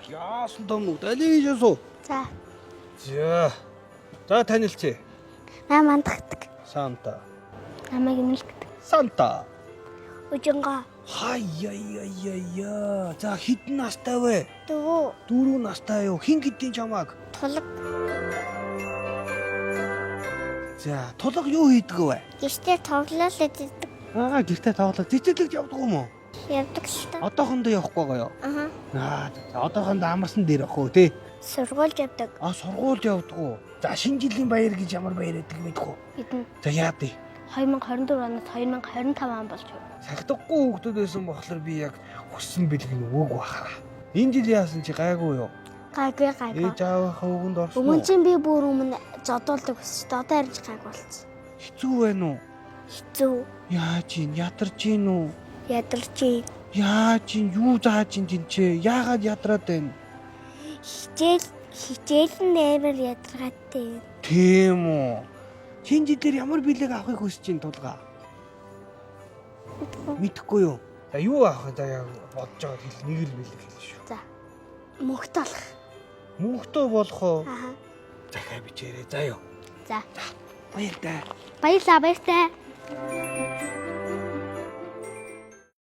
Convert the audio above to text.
Яасан том уу? Далиж ясуу. За. За. За танилцъя. Мандахдаг. Санта. Намайг нэлдэг. Санта. Ужингаа. Хаяа. За хэдэн настай вэ? Дөө. 4 настай юу? Хин гэдгийг чамааг. Тулаг. За, тулга юу хийдэг вэ? Гэртээ тоглоулаад идэг. Гэртээ тоглоод цэцэрлэгт явдаг юм уу? Явдаг л та. Одоохондоо явахгүй гоё. Аа. За одоохондоо амарсан дээр явах уу тий? Сургуульд явдаг. Сургуульд явдаг уу? За шинэ жилийн баяр гэж ямар баяр гэдэг мэдэх үү? Бидэн За яа тий. 2024 оноос 2025 он болж байна. Сагдахгүй хүүхдүүд байсан болохоор би яг хүссэн бэлэг өг бахаа. Энэ жил яасан чи гайгүй юу? Гайгүй. Ээж аавынхаа өгөнд орсон уу? Өмнө чинь би бүр өмнө зодуулдаг өсч. Одоо харж гайгүй болсон. Хэцүү байна уу? Хэцүү. Яаж ийн ядарч ийн үү? Ядарч. Яаж ийн юу зааж ийн тэнчээ? Яагаад ядраад байна? Хичээл нээр ядаргаатай. Тийм үү. Шинэ жилээр ямар бэлэг авахыг хүсэж ийн тулгаа? Мэдхгүй юу? За юу авах вэ? За бодож байгаа хэл нэг л бэлэг хэл шүү. За. Мөхт болох. Мөнхтөө болох уу? Аа. Захаа бичээрэй. За юу. За. Баяртай. Баярлалаа.